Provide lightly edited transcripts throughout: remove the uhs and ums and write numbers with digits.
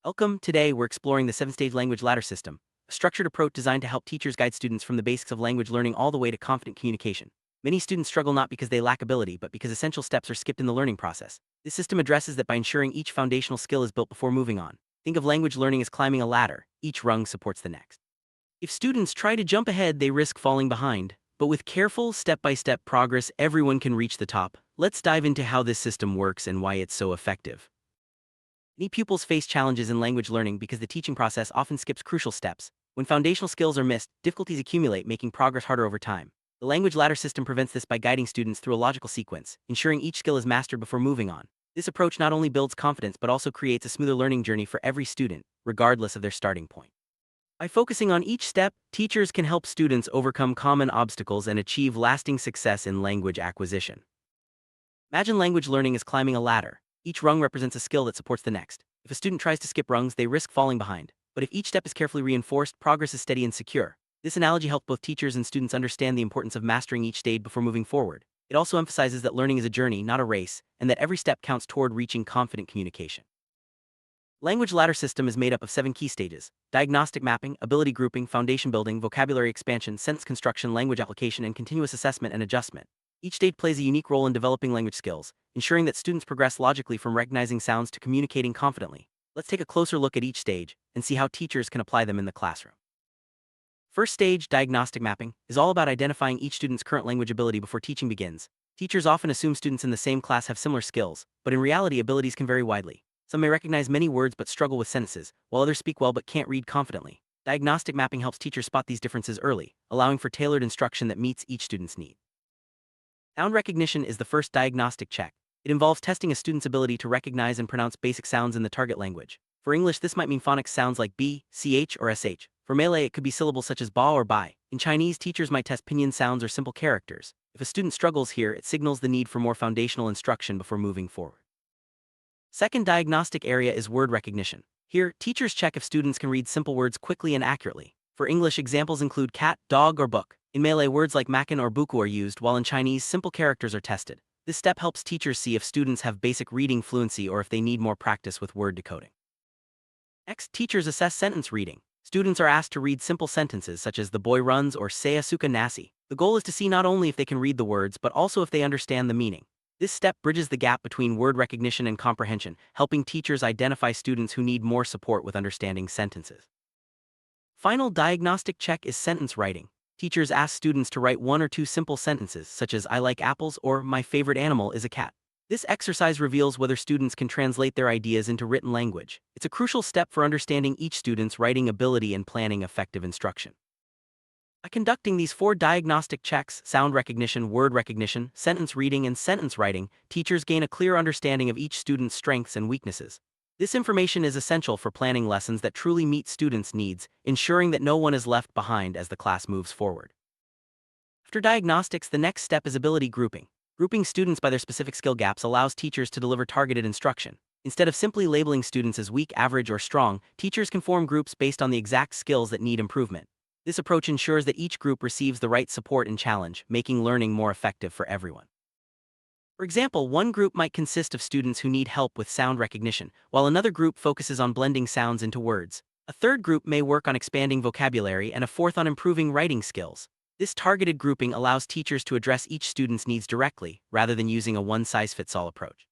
Welcome. Today, we're exploring the seven-stage language ladder system, a structured approach designed to help teachers guide students from the basics of language learning all the way to confident communication. Many students struggle not because they lack ability, but because essential steps are skipped in the learning process. This system addresses that by ensuring each foundational skill is built before moving on. Think of language learning as climbing a ladder. Each rung supports the next. If students try to jump ahead, they risk falling behind. But with careful, step-by-step progress, everyone can reach the top. Let's dive into how this system works and why it's so effective. Many pupils face challenges in language learning because the teaching process often skips crucial steps. When foundational skills are missed, difficulties accumulate, making progress harder over time. The language ladder system prevents this by guiding students through a logical sequence, ensuring each skill is mastered before moving on. This approach not only builds confidence but also creates a smoother learning journey for every student, regardless of their starting point. By focusing on each step, teachers can help students overcome common obstacles and achieve lasting success in language acquisition. Imagine language learning as climbing a ladder. Each rung represents a skill that supports the next. If a student tries to skip rungs, they risk falling behind. But if each step is carefully reinforced, progress is steady and secure. This analogy helps both teachers and students understand the importance of mastering each stage before moving forward. It also emphasizes that learning is a journey, not a race, and that every step counts toward reaching confident communication. Language ladder system is made up of 7 key stages: diagnostic mapping, ability grouping, foundation building, vocabulary expansion, sentence construction, language application, and continuous assessment and adjustment. Each stage plays a unique role in developing language skills, ensuring that students progress logically from recognizing sounds to communicating confidently. Let's take a closer look at each stage and see how teachers can apply them in the classroom. First stage, diagnostic mapping, is all about identifying each student's current language ability before teaching begins. Teachers often assume students in the same class have similar skills, but in reality, abilities can vary widely. Some may recognize many words but struggle with sentences, while others speak well but can't read confidently. Diagnostic mapping helps teachers spot these differences early, allowing for tailored instruction that meets each student's need. Sound recognition is the first diagnostic check. It involves testing a student's ability to recognize and pronounce basic sounds in the target language. For English, this might mean phonics sounds like b, ch, or sh. For Malay, it could be syllables such as ba or bai. In Chinese, teachers might test pinyin sounds or simple characters. If a student struggles here, it signals the need for more foundational instruction before moving forward. Second diagnostic area is word recognition. Here, teachers check if students can read simple words quickly and accurately. For English, examples include cat, dog, or book. In Malay, words like makan or buku are used, while in Chinese, simple characters are tested. This step helps teachers see if students have basic reading fluency or if they need more practice with word decoding. Next, teachers assess sentence reading. Students are asked to read simple sentences such as "the boy runs" or "saya suka nasi." The goal is to see not only if they can read the words but also if they understand the meaning. This step bridges the gap between word recognition and comprehension, helping teachers identify students who need more support with understanding sentences. Final diagnostic check is sentence writing. Teachers ask students to write 1 or 2 simple sentences, such as "I like apples" or "My favorite animal is a cat." This exercise reveals whether students can translate their ideas into written language. It's a crucial step for understanding each student's writing ability and planning effective instruction. By conducting these 4 diagnostic checks — sound recognition, word recognition, sentence reading, and sentence writing — teachers gain a clear understanding of each student's strengths and weaknesses. This information is essential for planning lessons that truly meet students' needs, ensuring that no one is left behind as the class moves forward. After diagnostics, the next step is ability grouping. Grouping students by their specific skill gaps allows teachers to deliver targeted instruction. Instead of simply labeling students as weak, average, or strong, teachers can form groups based on the exact skills that need improvement. This approach ensures that each group receives the right support and challenge, making learning more effective for everyone. For example, one group might consist of students who need help with sound recognition, while another group focuses on blending sounds into words. A third group may work on expanding vocabulary, and a fourth on improving writing skills. This targeted grouping allows teachers to address each student's needs directly, rather than using a one-size-fits-all approach.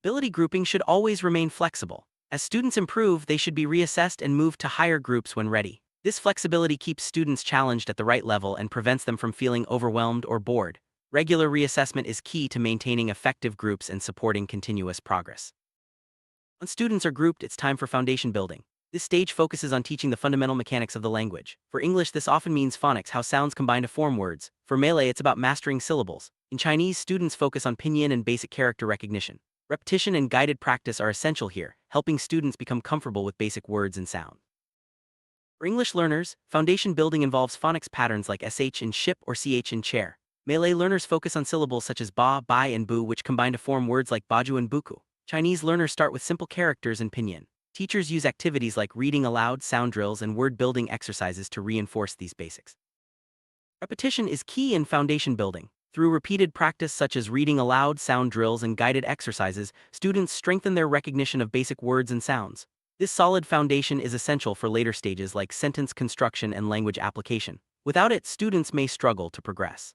Ability grouping should always remain flexible. As students improve, they should be reassessed and moved to higher groups when ready. This flexibility keeps students challenged at the right level and prevents them from feeling overwhelmed or bored. Regular reassessment is key to maintaining effective groups and supporting continuous progress. Once students are grouped, it's time for foundation building. This stage focuses on teaching the fundamental mechanics of the language. For English, this often means phonics, how sounds combine to form words. For Malay, it's about mastering syllables. In Chinese, students focus on pinyin and basic character recognition. Repetition and guided practice are essential here, helping students become comfortable with basic words and sound. For English learners, foundation building involves phonics patterns like sh in ship or ch in chair. Malay learners focus on syllables such as ba, bai, and bu, which combine to form words like baju and buku. Chinese learners start with simple characters in pinyin. Teachers use activities like reading aloud, sound drills, and word-building exercises to reinforce these basics. Repetition is key in foundation building. Through repeated practice such as reading aloud, sound drills, and guided exercises, students strengthen their recognition of basic words and sounds. This solid foundation is essential for later stages like sentence construction and language application. Without it, students may struggle to progress.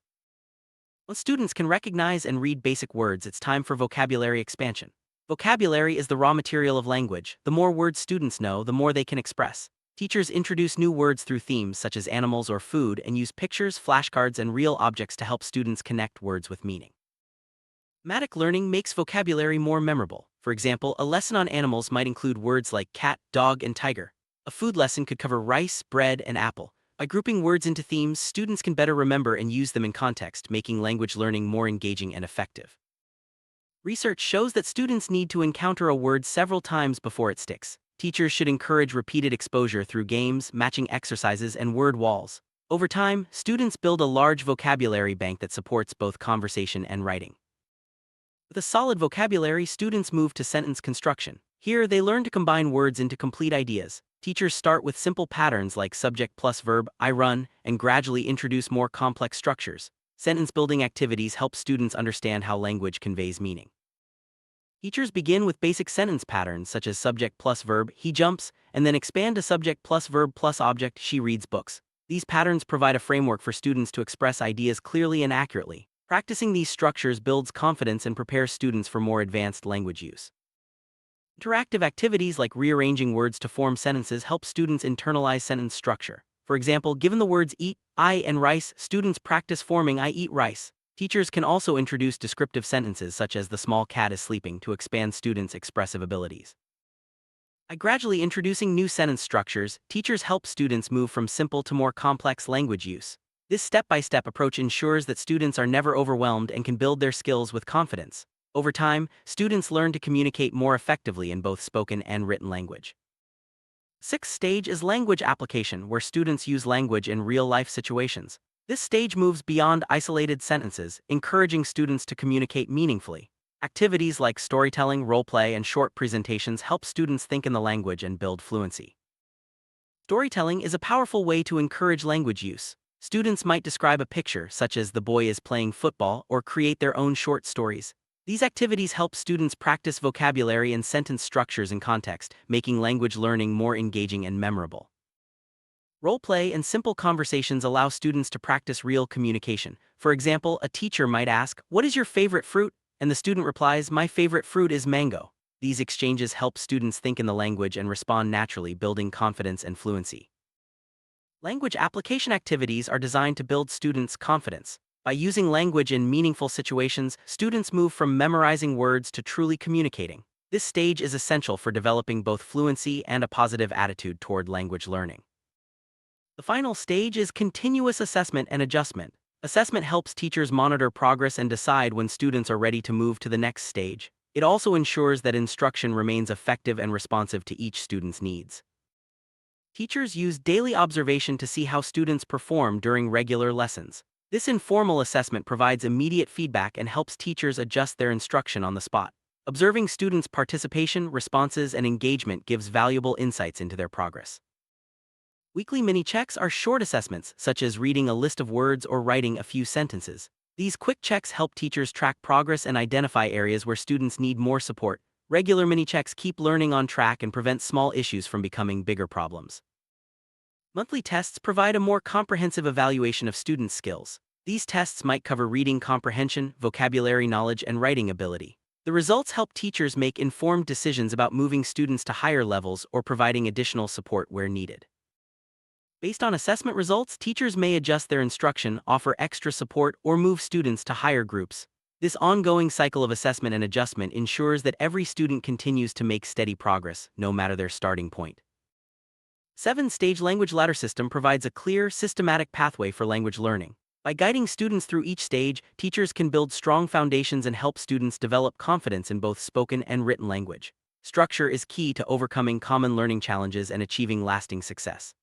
Once students can recognize and read basic words, it's time for vocabulary expansion. Vocabulary is the raw material of language. The more words students know, the more they can express. Teachers introduce new words through themes such as animals or food and use pictures, flashcards, and real objects to help students connect words with meaning. Thematic learning makes vocabulary more memorable. For example, a lesson on animals might include words like cat, dog, and tiger. A food lesson could cover rice, bread, and apple. By grouping words into themes, students can better remember and use them in context, making language learning more engaging and effective. Research shows that students need to encounter a word several times before it sticks. Teachers should encourage repeated exposure through games, matching exercises, and word walls. Over time, students build a large vocabulary bank that supports both conversation and writing. With a solid vocabulary, students move to sentence construction. Here, they learn to combine words into complete ideas. Teachers start with simple patterns like subject plus verb, I run, and gradually introduce more complex structures. Sentence-building activities help students understand how language conveys meaning. Teachers begin with basic sentence patterns such as subject plus verb, he jumps, and then expand to subject plus verb plus object, she reads books. These patterns provide a framework for students to express ideas clearly and accurately. Practicing these structures builds confidence and prepares students for more advanced language use. Interactive activities like rearranging words to form sentences help students internalize sentence structure. For example, given the words eat, I, and rice, students practice forming I eat rice. Teachers can also introduce descriptive sentences such as the small cat is sleeping to expand students' expressive abilities. By gradually introducing new sentence structures, teachers help students move from simple to more complex language use. This step-by-step approach ensures that students are never overwhelmed and can build their skills with confidence. Over time, students learn to communicate more effectively in both spoken and written language. Sixth stage is language application, where students use language in real-life situations. This stage moves beyond isolated sentences, encouraging students to communicate meaningfully. Activities like storytelling, role-play, and short presentations help students think in the language and build fluency. Storytelling is a powerful way to encourage language use. Students might describe a picture, such as the boy is playing football, or create their own short stories. These activities help students practice vocabulary and sentence structures in context, making language learning more engaging and memorable. Role-play and simple conversations allow students to practice real communication. For example, a teacher might ask, "What is your favorite fruit?" and the student replies, "My favorite fruit is mango." These exchanges help students think in the language and respond naturally, building confidence and fluency. Language application activities are designed to build students' confidence. By using language in meaningful situations, students move from memorizing words to truly communicating. This stage is essential for developing both fluency and a positive attitude toward language learning. The final stage is continuous assessment and adjustment. Assessment helps teachers monitor progress and decide when students are ready to move to the next stage. It also ensures that instruction remains effective and responsive to each student's needs. Teachers use daily observation to see how students perform during regular lessons. This informal assessment provides immediate feedback and helps teachers adjust their instruction on the spot. Observing students' participation, responses, and engagement gives valuable insights into their progress. Weekly mini-checks are short assessments, such as reading a list of words or writing a few sentences. These quick checks help teachers track progress and identify areas where students need more support. Regular mini-checks keep learning on track and prevent small issues from becoming bigger problems. Monthly tests provide a more comprehensive evaluation of students' skills. These tests might cover reading comprehension, vocabulary knowledge, and writing ability. The results help teachers make informed decisions about moving students to higher levels or providing additional support where needed. Based on assessment results, teachers may adjust their instruction, offer extra support, or move students to higher groups. This ongoing cycle of assessment and adjustment ensures that every student continues to make steady progress, no matter their starting point. 7-stage language ladder system provides a clear, systematic pathway for language learning. By guiding students through each stage, teachers can build strong foundations and help students develop confidence in both spoken and written language. Structure is key to overcoming common learning challenges and achieving lasting success.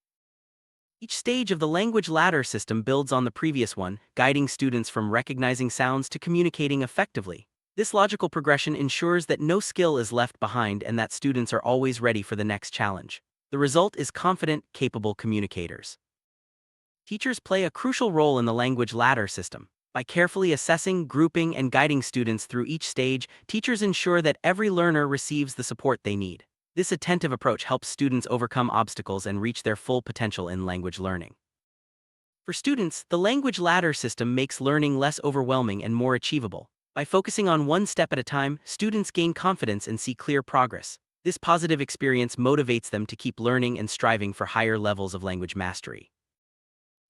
Each stage of the language ladder system builds on the previous one, guiding students from recognizing sounds to communicating effectively. This logical progression ensures that no skill is left behind and that students are always ready for the next challenge. The result is confident, capable communicators. Teachers play a crucial role in the language ladder system. By carefully assessing, grouping, and guiding students through each stage, teachers ensure that every learner receives the support they need. This attentive approach helps students overcome obstacles and reach their full potential in language learning. For students, the language ladder system makes learning less overwhelming and more achievable. By focusing on one step at a time, students gain confidence and see clear progress. This positive experience motivates them to keep learning and striving for higher levels of language mastery.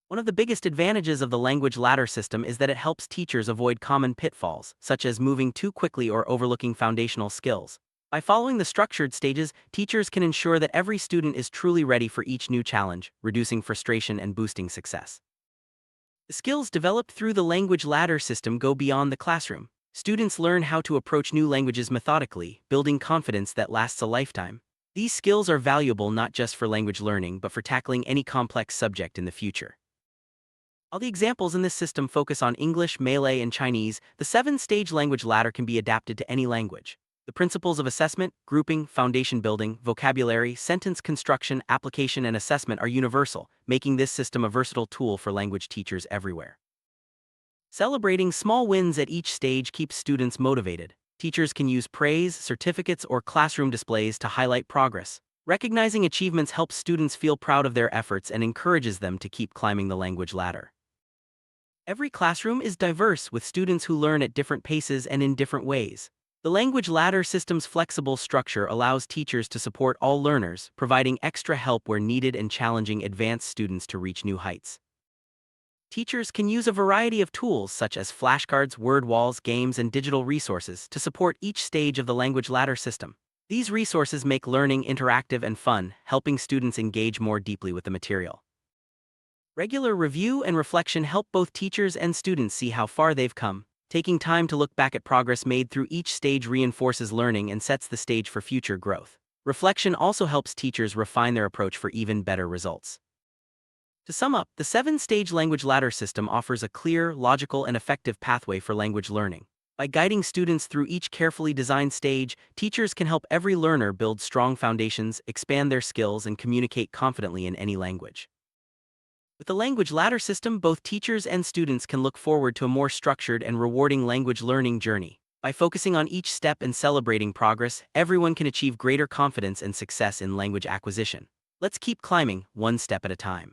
One of the biggest advantages of the language ladder system is that it helps teachers avoid common pitfalls, such as moving too quickly or overlooking foundational skills. By following the structured stages, teachers can ensure that every student is truly ready for each new challenge, reducing frustration and boosting success. The skills developed through the language ladder system go beyond the classroom. Students learn how to approach new languages methodically, building confidence that lasts a lifetime. These skills are valuable not just for language learning but for tackling any complex subject in the future. While the examples in this system focus on English, Malay, and Chinese, the 7-stage language ladder can be adapted to any language. The principles of assessment, grouping, foundation building, vocabulary, sentence construction, application, and assessment are universal, making this system a versatile tool for language teachers everywhere. Celebrating small wins at each stage keeps students motivated. Teachers can use praise, certificates, or classroom displays to highlight progress. Recognizing achievements helps students feel proud of their efforts and encourages them to keep climbing the language ladder. Every classroom is diverse, with students who learn at different paces and in different ways. The language ladder system's flexible structure allows teachers to support all learners, providing extra help where needed and challenging advanced students to reach new heights. Teachers can use a variety of tools such as flashcards, word walls, games, and digital resources to support each stage of the language ladder system. These resources make learning interactive and fun, helping students engage more deeply with the material. Regular review and reflection help both teachers and students see how far they've come. Taking time to look back at progress made through each stage reinforces learning and sets the stage for future growth. Reflection also helps teachers refine their approach for even better results. To sum up, the 7-stage language ladder system offers a clear, logical, and effective pathway for language learning. By guiding students through each carefully designed stage, teachers can help every learner build strong foundations, expand their skills, and communicate confidently in any language. With the language ladder system, both teachers and students can look forward to a more structured and rewarding language learning journey. By focusing on each step and celebrating progress, everyone can achieve greater confidence and success in language acquisition. Let's keep climbing, one step at a time.